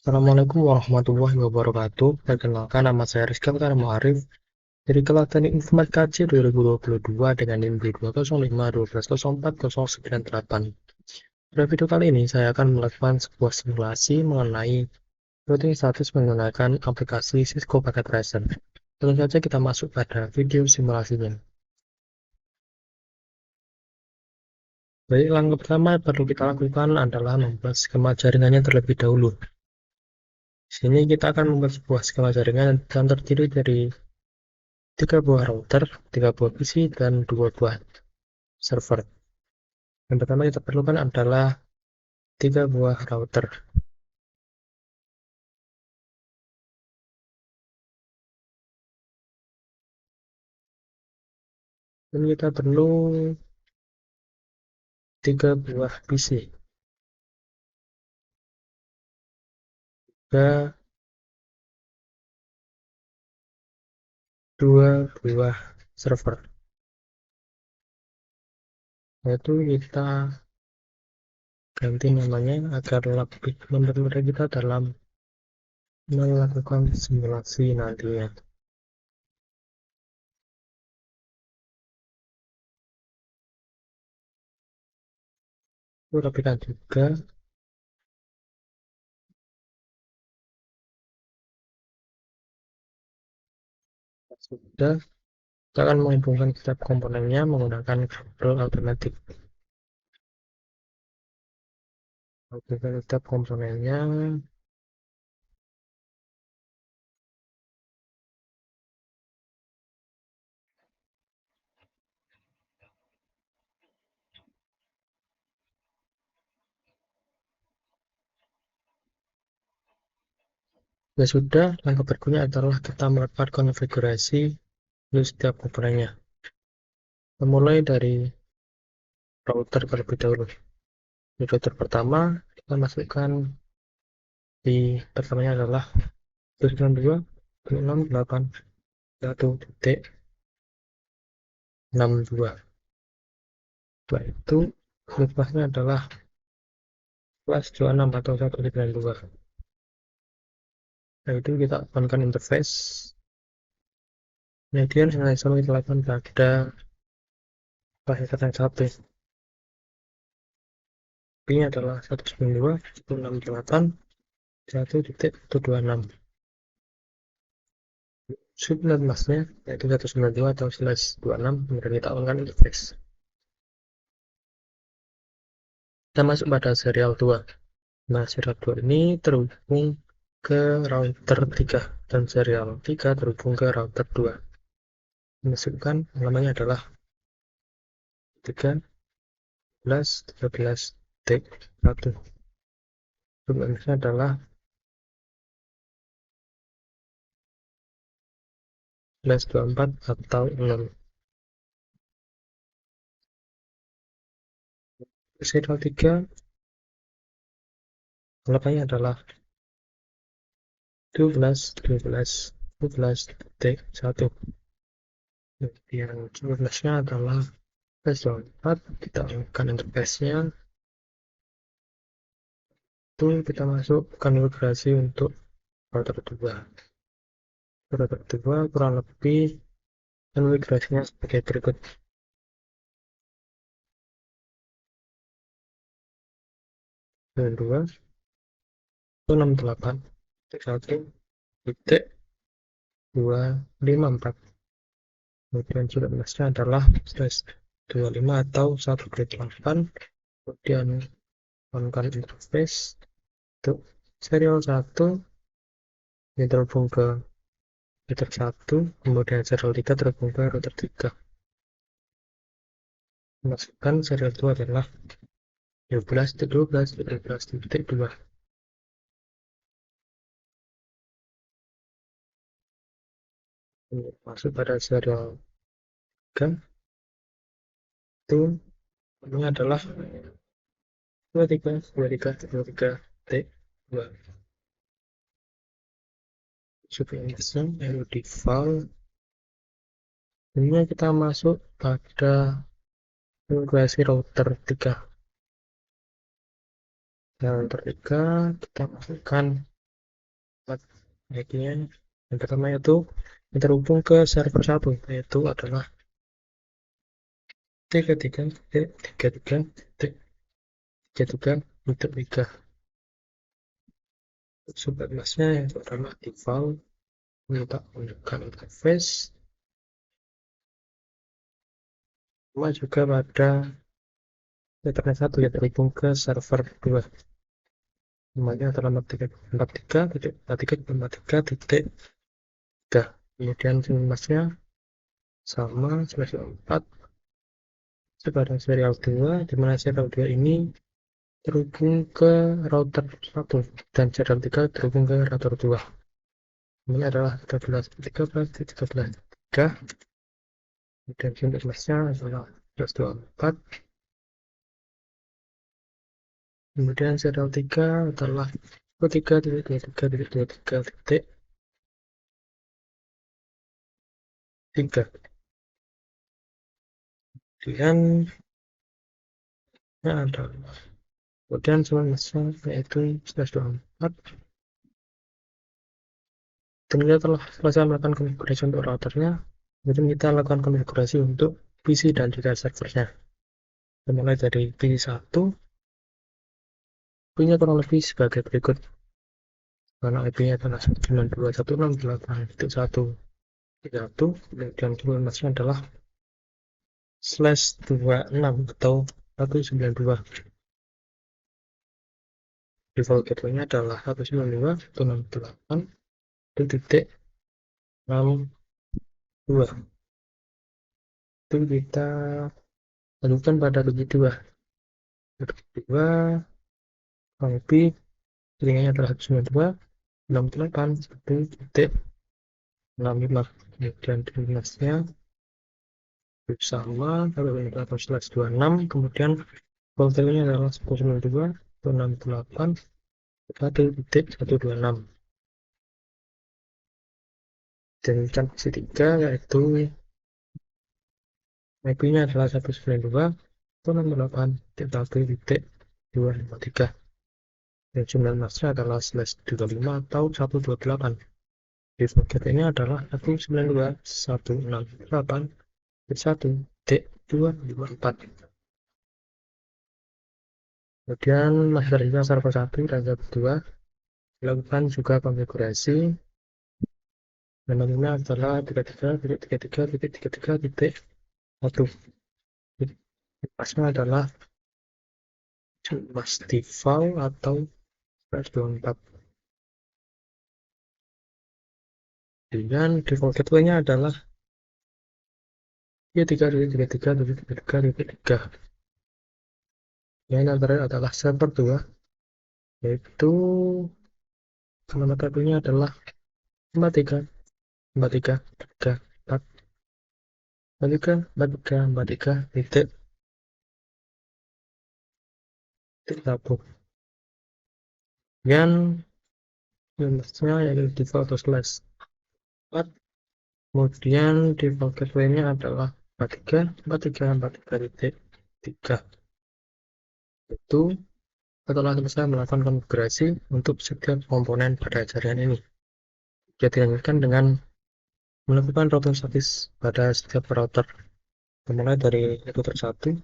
Assalamualaikum warahmatullahi wabarakatuh. Perkenalkan, nama saya Rizky Alkar Ma'arif dari kelas Teknik Informatika C 2022 dengan NIM 205.12.04.098. Pada video kali ini, saya akan melakukan sebuah simulasi mengenai routing status menggunakan aplikasi Cisco Packet Tracer. Langsung saja kita masuk pada video simulasinya. Baik, langkah pertama perlu kita lakukan adalah membuat skema jaringannya terlebih dahulu. Di sini kita akan membuat sebuah skema jaringan yang terdiri dari 3 buah router, 3 buah PC, dan 2 buah server. Yang pertama kita perlukan adalah 3 buah router. Dan kita perlu 3 buah PC, juga 2 buah server. Yaitu kita ganti namanya agar lebih mempermudah kita dalam melakukan simulasi nantinya. Kita rapikan juga. Sudah, kita akan menghubungkan setiap komponennya menggunakan kabel alternatif. Hubungkan setiap komponennya. Ya sudah, langkah berikutnya adalah kita melakukan konfigurasi untuk setiap komponennya. Memulai dari router terlebih dahulu. Di router pertama, kita masukkan di pertamanya adalah 192.168.1.62. Setelah itu, lepasnya adalah plus 26 atau 192. Nah, itu kita akankan interface. Kemudian yang sama kita lakukan pada fasilitas yang satu. Ini adalah 192.168.1.126. Subnet masnya yaitu 192 atau /26, kemudian kita akan interface. Kita masuk pada serial 2. Nah, serial 2 ini terhubung ke router 3 dan serial 3 terhubung ke router 2. Masukkan namanya adalah 13.13T1. Subnetnya adalah /24 atau 6. Serial 3 namanya adalah 12.12.12T1. Yang 12-nya adalah /24. Kita lakukan interface-nya. Itu kita masuk konfigurasi untuk router 2. Router 2 kurang lebih konfigurasinya sebagai berikut. Yang 2 168.1.254. Kemudian subnetnya adalah /25 atau 1.8. Kemudian on-kan interface untuk serial 1 ini terhubung ke router 1, kemudian serial 3 terhubung ke router 3. Masukkan serial 2 adalah 12.12.12.2. Masuk pada serial 3, itu ini adalah 23.23.23.T2. Subindeksnya lalu default. Ini kita masuk pada konfigurasi router 3. Router 3 kita masukkan IP-nya yang pertama yaitu yang terhubung ke server 1, yaitu adalah T33.33.33.3. Sumber kelasnya yang adalah default, minta menunjukkan interface, sama juga pada internet 1 yang terhubung ke server 2. Namanya adalah 43.43.43.3. Kemudian jenisnya sama serial 4 pada serial 2, di mana serial 2 ini terhubung ke router 1 dan serial 3 terhubung ke router 2. Ini adalah 13.13.13.3. Kemudian jenisnya adalah 124. Kemudian serial 3 adalah 23.23.23.3. Kemudian adalah jenisnya yaitu 124. Dan kita telah selesai melakukan konfigurasi untuk routernya. Kemudian kita lakukan konfigurasi untuk PC dan juga servernya. Mulai dari PC1, IP-nya kurang lebih sebagai berikut. Karena IP-nya adalah 192.168.1.1, kemudian keluarnya adalah /26 atau 192. Default gateway-nya adalah 192.168.2. Itu kita lanjutkan pada bagi 2. Kurang lebih jaringannya adalah 192.168.1.65. Kemudian DNS-nya sama /26. Kemudian voltanya adalah 192.168.1.126. Dan posisi 3 yaitu IP-nya adalah 192.168.1.253. Dan jumlah masnya adalah /25 atau 128. Di soket ini adalah 192.168.1.254. Kemudian masih terdapat server 1 dan server 2. Dilakukan juga konfigurasi. Namanya adalah 33.33.33.1. Pasnya adalah mas default atau /24. Dan default gateway-nya adalah 33.33.33.3. Yang terakhir adalah server 2, yaitu nama tabelnya adalah 43 43 3 4 43 43 43 titik 1. Dan jenisnya yaitu default atau /4. Kemudian default gateway-nya adalah 43 43 43 titik 3. Itu setelah selesai melakukan konfigurasi untuk setiap komponen pada jaringan ini. Jadi dilanjutkan dengan melakukan routing status pada setiap router. Dimulai dari router 1.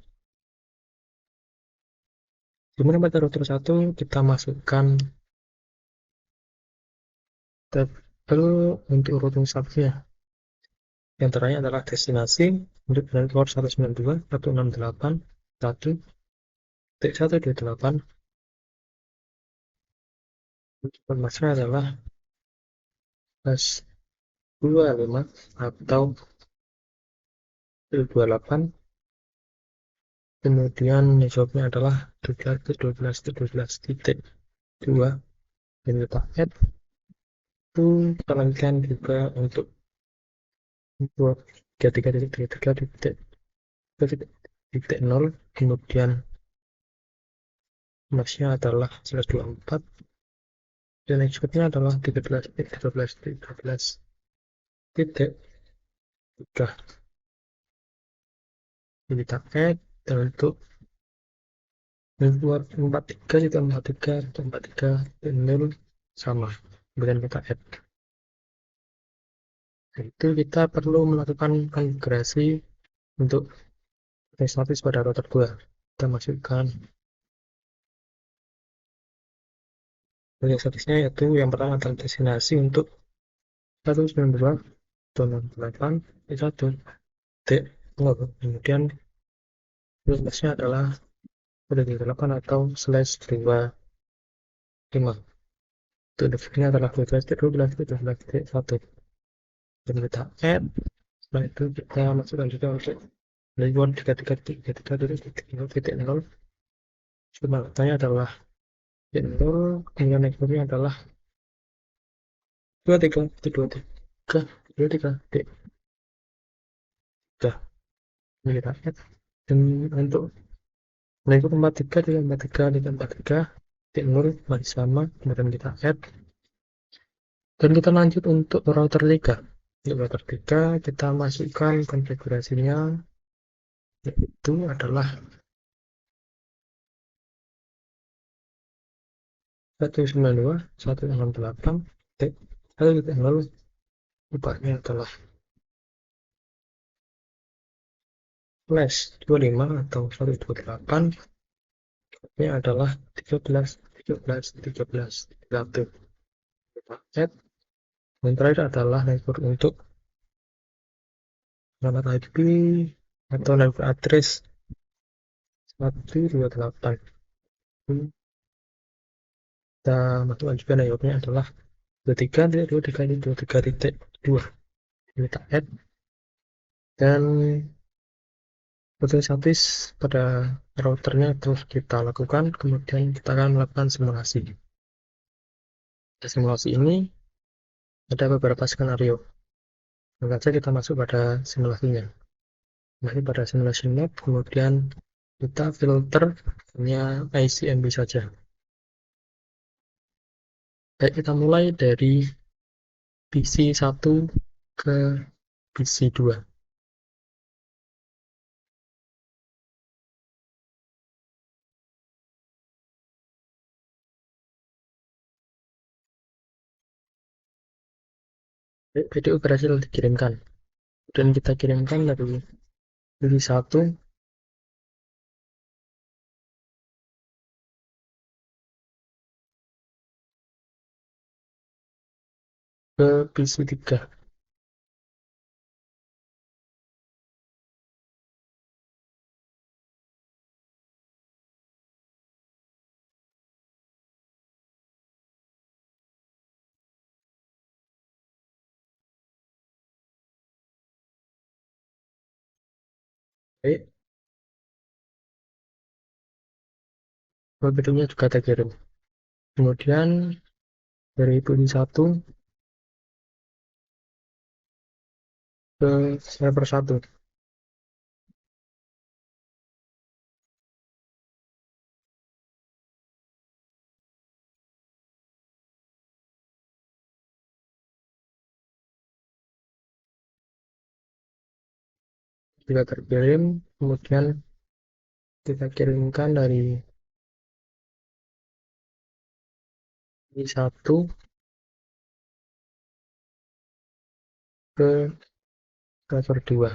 Dimana pada router 1 kita masukkan tabel untuk routing statusnya. Yang terakhir adalah destinasi untuk network 192.168.1.128. Informasinya adalah /25 atau 28. Kemudian jawabnya adalah 12.12.12.2. Dan kita add itu kita lanjutkan juga untuk 33.33.0. Kemudian masnya adalah 124. Dan execute-nya adalah 13.13.13.3. Jadi kita add dan untuk network 43 juga 43 sama. kemudian kita add. Itu kita perlu melakukan konfigurasi untuk status pada router 2. Kita masukkan statusnya, yaitu yang pertama adalah destinasi untuk 192.168.1. Kemudian statusnya adalah 1.8 atau /25. Untuk defaultnya adalah 12.12.12.1. Dan kita add. Setelah itu kita masukkan juga untuk layer 33.33.0. Sebenarnya adalah 0, kemudian networknya adalah 23.23.23.3. Ini kita add. Dan untuk network 43.43.43.0 masih sama, kemudian kita add. Dan kita lanjut untuk router 3. Untuk router 3 kita masukkan konfigurasinya, yaitu adalah 192.168.1.0. Upahnya adalah /25 atau 128. Ini adalah 13.13.13.1. Kita add. Dan terakhir adalah network untuk alamat IP atau network address 128. Kita masukkan juga networknya adalah 23.23.23.2. Kita add. Dan otomatis pada routernya terus kita lakukan, kemudian kita akan melakukan simulasi. Pada simulasi ini ada beberapa skenario. Maka saja kita masuk pada simulasinya. Masih pada simulasi map, kemudian kita filter hanya ICMP saja. Baik, kita mulai dari PC 1 ke PC 2. Video berhasil dikirimkan. Dan kita kirimkan dari PC 1 ke PC 3. Baik, videonya juga terkirim. Kemudian dari PC 1 ke server 1. Juga terkirim, kemudian kita kirimkan dari PC 1 ke server 2.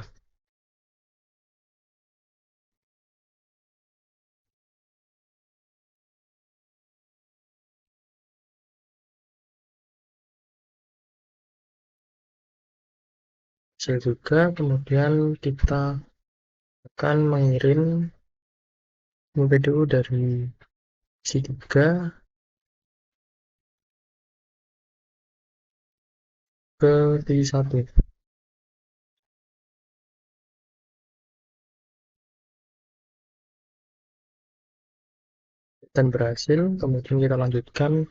Hasil juga, kemudian kita akan mengirim video dari PC 3 ke PC 1. Dan berhasil, kemudian kita lanjutkan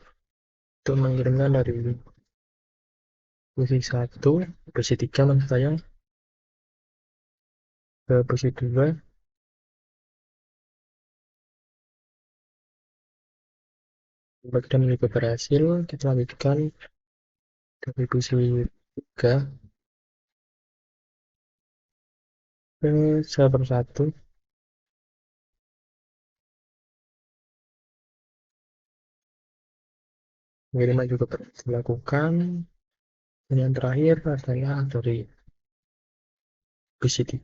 untuk mengirimkan dari PC 1, PC 3 maksud saya, ke PC 2. Kemudian juga berhasil, kita lanjutkan dari PC 3 ke server 1. Pengiriman juga dilakukan. Dan yang terakhir adalah dari PC3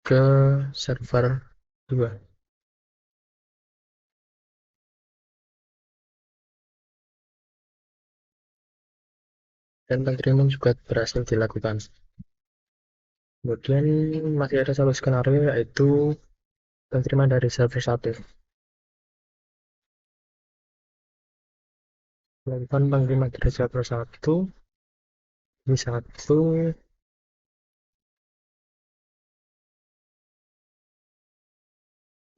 ke server 2. Dan pengiriman juga berhasil dilakukan. Kemudian masih ada satu skenario, yaitu pengiriman dari server 1. Lakukan pengiriman dari server 1. Ini 1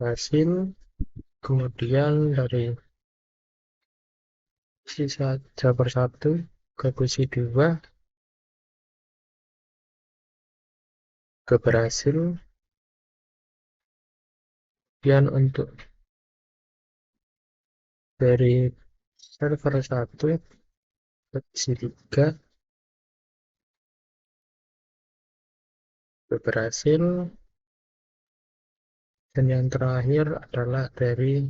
hasil. Kemudian dari sisa server 1 ke PC 2 ke berhasil. Kemudian untuk dari server 1 ke PC 3 ke berhasil. Dan yang terakhir adalah dari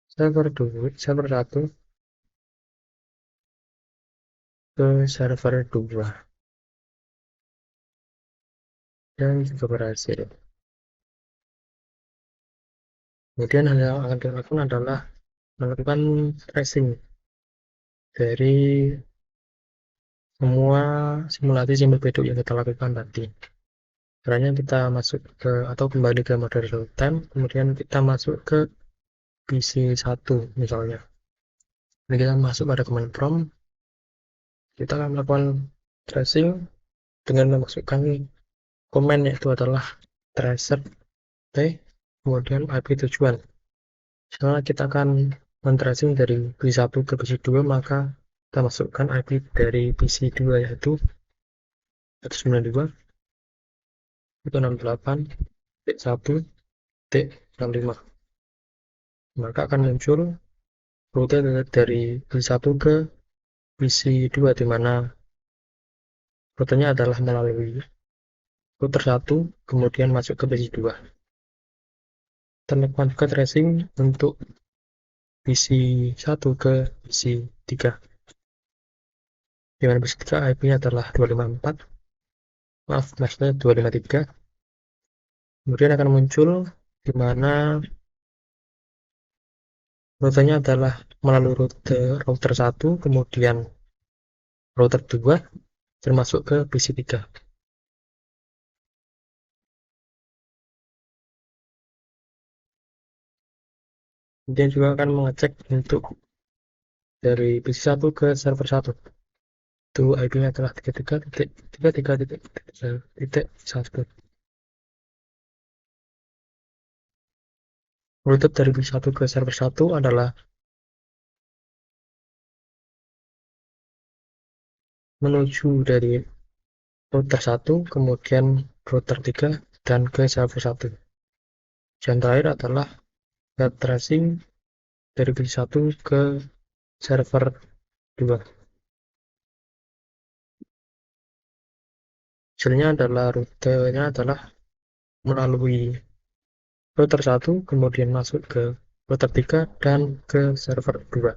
server 1 ke server 2 dan juga berhasil. Kemudian hal yang akan dilakukan adalah melakukan tracing dari semua simulasi simul beduk yang kita lakukan tadi. Caranya kita masuk ke atau kembali ke mode real time, kemudian kita masuk ke PC1 misalnya. Ini kita masuk pada command prompt, kita akan melakukan tracing dengan memasukkan komen, yaitu adalah tracer T, kemudian IP tujuan. Misalnya kita akan men-tracing dari PC1 ke PC2, maka kita masukkan IP dari PC2, yaitu 192.168.1.65. Maka akan muncul rute dari PC1 ke PC2, di mana rutenya adalah melalui router 1 kemudian masuk ke PC2. Kita lakukan juga tracing untuk PC1 ke PC3, di mana PC3 IP-nya adalah 253. Kemudian akan muncul di mana rutenya adalah melalui router 1 kemudian router 2 termasuk ke PC3. Kemudian juga akan mengecek untuk dari PC1 ke server 1. Itu IP-nya adalah 33.33.1. Rute dari PC1 ke server 1 adalah menuju dari router 1 kemudian router 3 dan ke server 1. Yang terakhir adalah web tracing dari PC1 ke server 2. Hasilnya adalah rutenya adalah melalui router 1 kemudian masuk ke router 3 dan ke server 2.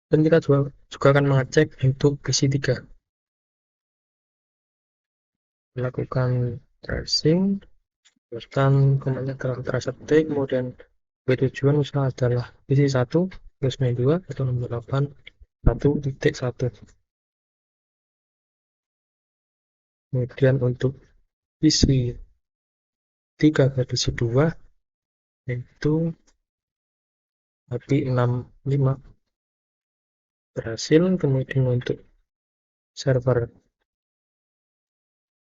Dan kita juga akan mengecek untuk PC3. Melakukan tracing, dan komennya dalam tracer T, kemudian tujuan misalnya adalah PC1 92 atau 68.1.1. Kemudian untuk PC3 ke PC2 yaitu IP 65 berhasil. Kemudian untuk server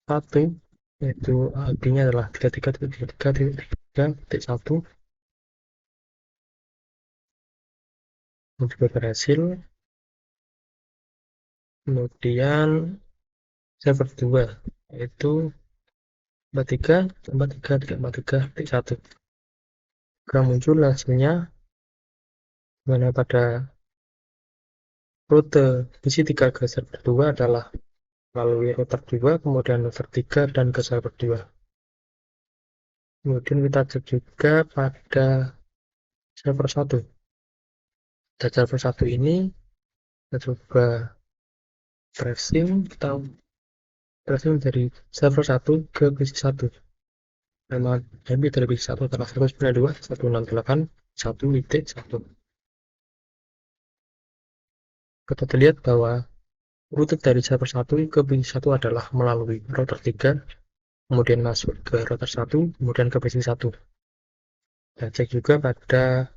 1 yaitu IP-nya adalah 33.33.1 juga berhasil. Kemudian server 2 yaitu 43.43.1 juga muncul hasilnya, mana pada rute PC3 ke server 2 adalah melalui router 2 kemudian router 3 dan ke server 2. Kemudian kita cek juga pada server 1. Pada server 1 ini kita coba tracing dari server 1 ke PC 1. Nama IP dari PC 1 adalah 192.168.1.1. Kita lihat bahwa rute dari server 1 ke PC 1 adalah melalui router 3, kemudian masuk ke router 1, kemudian ke PC 1. Kita cek juga pada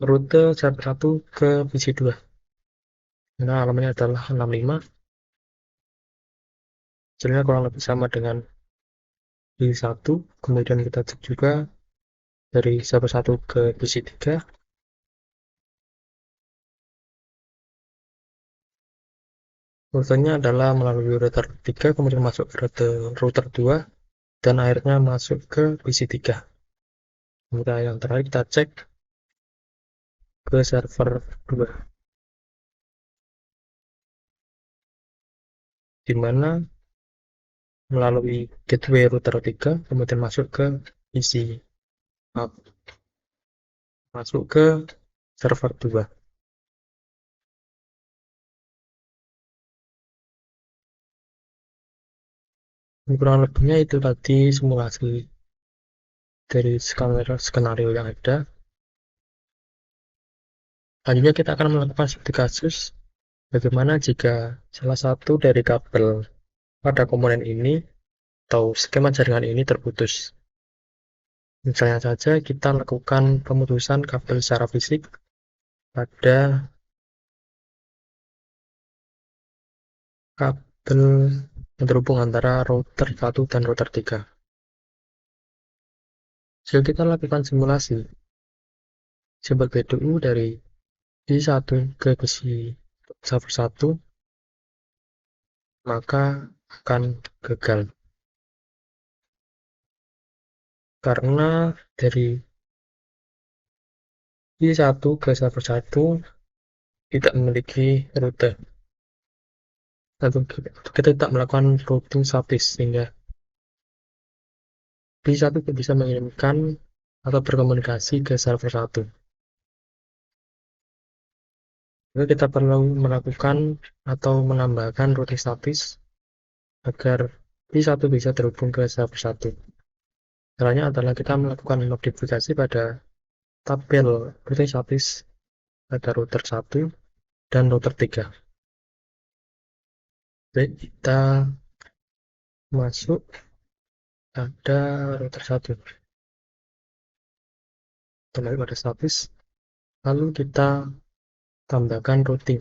rute server 1 ke PC 2. Nah, alamatnya adalah 65. Hasilnya kurang lebih sama dengan PC 1. Kemudian kita cek juga dari server 1 ke PC 3. Rutenya adalah melalui router 3, kemudian masuk ke router 2, dan akhirnya masuk ke PC 3. Kemudian yang terakhir kita cek ke server 2, di mana melalui gateway router 3, kemudian masuk ke PC, masuk ke server 2. Kurang lebihnya itu tadi simulasi dari skenario yang ada. Selanjutnya kita akan melakukan studi kasus bagaimana jika salah satu dari kabel pada komponen ini atau skema jaringan ini terputus. Misalnya saja kita lakukan pemutusan kabel secara fisik pada kabel yang terhubung antara router 1 dan router 3. Jika kita lakukan simulasi simbol PDU dari PC1 ke PC server 1, maka akan gagal. Karena dari PC1 ke server 1 tidak memiliki rute. Kita tidak melakukan routing statis, sehingga PC1 tidak bisa mengirimkan atau berkomunikasi ke server 1. Jadi kita perlu melakukan atau menambahkan routing statis agar PC1 bisa terhubung ke server 1. Caranya adalah kita melakukan modifikasi pada tabel routing statis pada router 1 dan router 3. Baik, kita masuk pada router 1. Kembali pada statis, lalu kita tambahkan routing,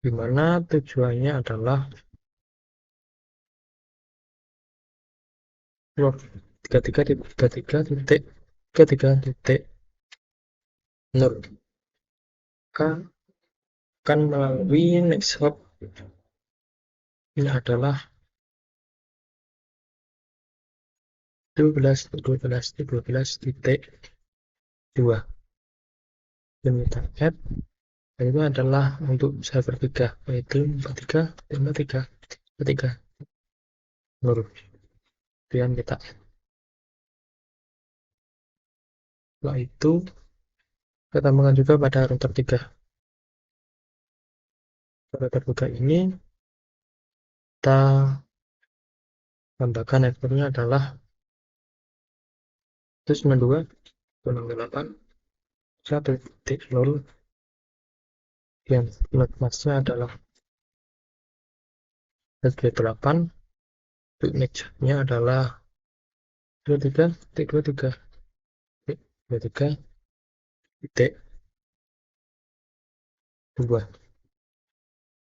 di mana tujuannya adalah 33.33.0 akan melalui next hop. Ini adalah 12.12.12.2, dan kita add, dan itu adalah untuk server 3, yaitu 43.53.0. Kemudian kita add. Setelah itu kita tambahkan juga pada router 3. Router 3 ini kita tambahkan networknya adalah 192.168.1.0, yang build masknya adalah SG8, untuk next-nya adalah 23.23.2.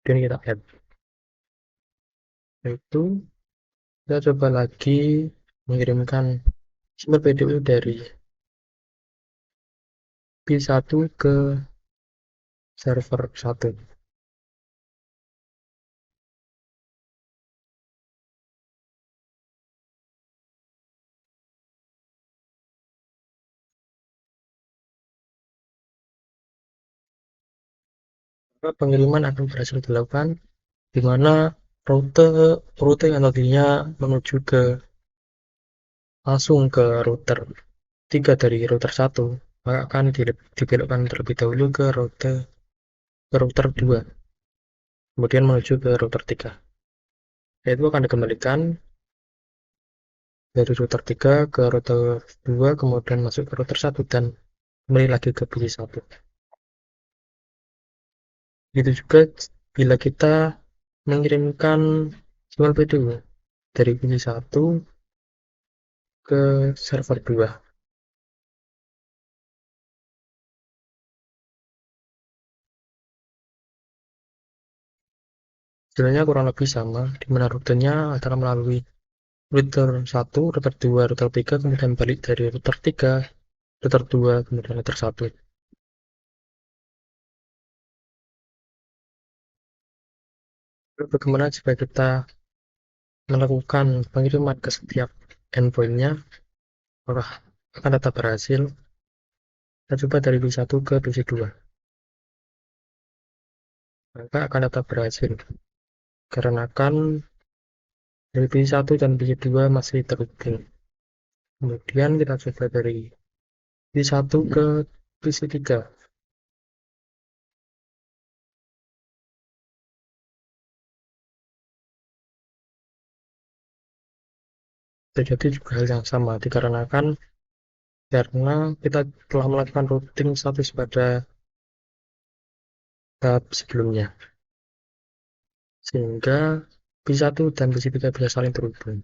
Dan kita add. Itu kita coba lagi mengirimkan sumber PDU dari P1 ke server 1. Pengiriman akan berhasil dilakukan, di mana rute yang tadinya menuju ke langsung ke router 3 dari router 1, maka akan dibelokkan terlebih dahulu ke router 2, kemudian menuju ke router 3. Yaitu akan dikembalikan dari router 3 ke router 2, kemudian masuk ke router 1 dan kembali lagi ke PC 1. Begitu juga bila kita mengirimkan sinyal video dari PC 1 ke server 2. Sebenarnya kurang lebih sama, di mana rutenya adalah melalui router 1, router 2, router 3, kemudian balik dari router 3, router 2, kemudian router 1. Lalu bagaimana jika kita melakukan pengiriman ke setiap endpoint-nya, apakah akan tetap berhasil? Kita coba dari PC1 ke PC2, maka akan tetap berhasil, karena kan dari PC1 dan PC2 masih terhubung. Kemudian kita coba dari PC1 ke PC3. Terjadi juga hal yang sama, dikarenakan karena kita telah melakukan routing status pada tahap sebelumnya, sehingga PC1 dan PC3 bisa saling terhubung.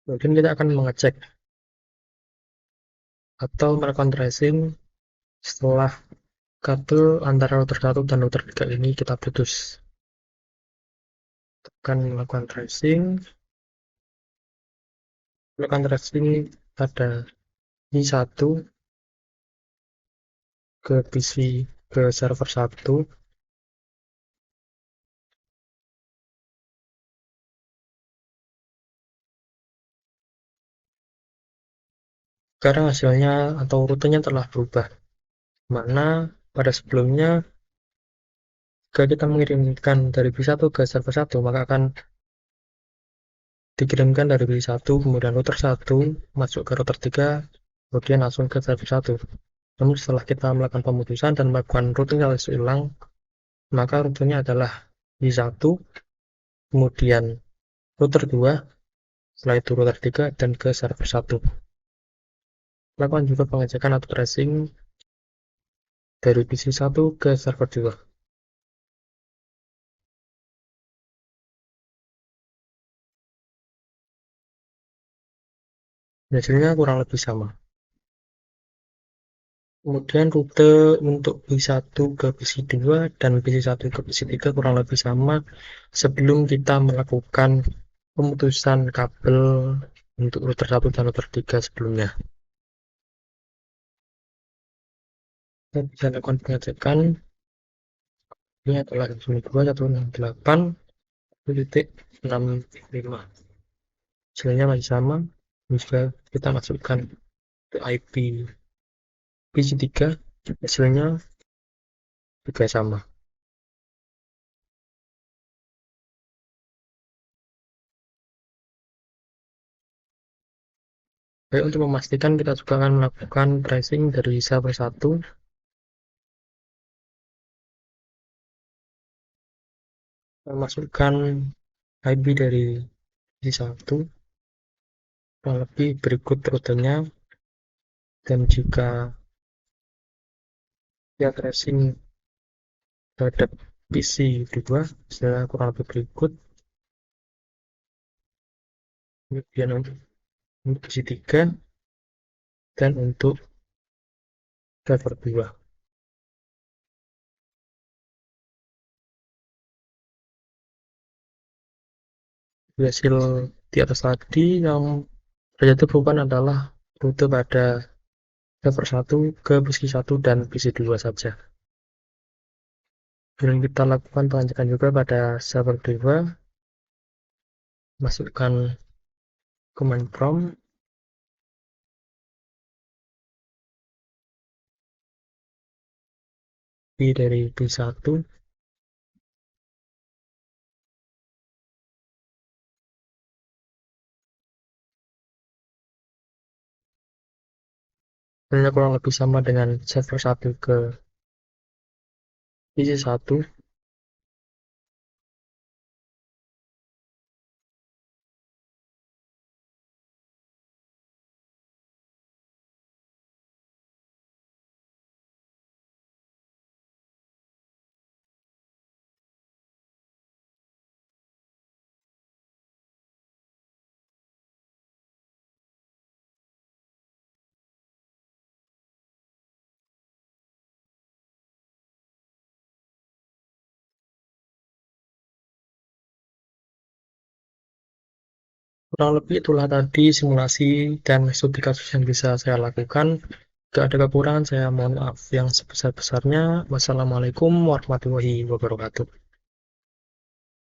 Kemudian kita akan mengecek atau melakukan tracing setelah kabel antara router 1 dan router 3 ini kita putus. Akan melakukan tracing pada I1 ke PC ke server 1. Sekarang hasilnya atau rutenya telah berubah, mana pada sebelumnya jika kita mengirimkan dari PC1 ke server 1, maka akan dikirimkan dari PC1, kemudian router 1 masuk ke router 3, kemudian langsung ke server 1. Namun setelah kita melakukan pemutusan dan melakukan routing status ulang, maka rutenya adalah I1, kemudian router 2, setelah itu router 3, dan ke server 1. Lakukan juga pengecekan atau tracing dari PC1 ke server 2. Hasilnya kurang lebih sama. Kemudian rute untuk PC1 ke PC2 dan PC1 ke PC3 kurang lebih sama sebelum kita melakukan pemutusan kabel untuk router 1 dan router 3 sebelumnya. Kita bisa lakukan pengecekan. Ini adalah 168.1.65. Hasilnya masih sama. Jika kita masukkan ke IP PC3, hasilnya juga sama. Baik, untuk memastikan kita juga akan melakukan tracing dari server 1, memasukkan IP dari PC1, kurang lebih berikut rutenya, dan jika ya tracing terhadap PC2, hasilnya kurang lebih berikut. Kemudian untuk PC3 dan untuk server 2. Hasil di atas tadi yang terjadi perubahan adalah rute pada server 1 ke PC1 dan PC2 saja. Dan kita lakukan pengecekan juga pada server 2, masukkan command prompt dari P1, Hasilnya kurang lebih sama dengan server 1 ke PC 1. Kurang lebih itulah tadi simulasi dan studi kasus yang bisa saya lakukan. Jika ada kekurangan, saya mohon maaf yang sebesar-besarnya. Wassalamualaikum warahmatullahi wabarakatuh.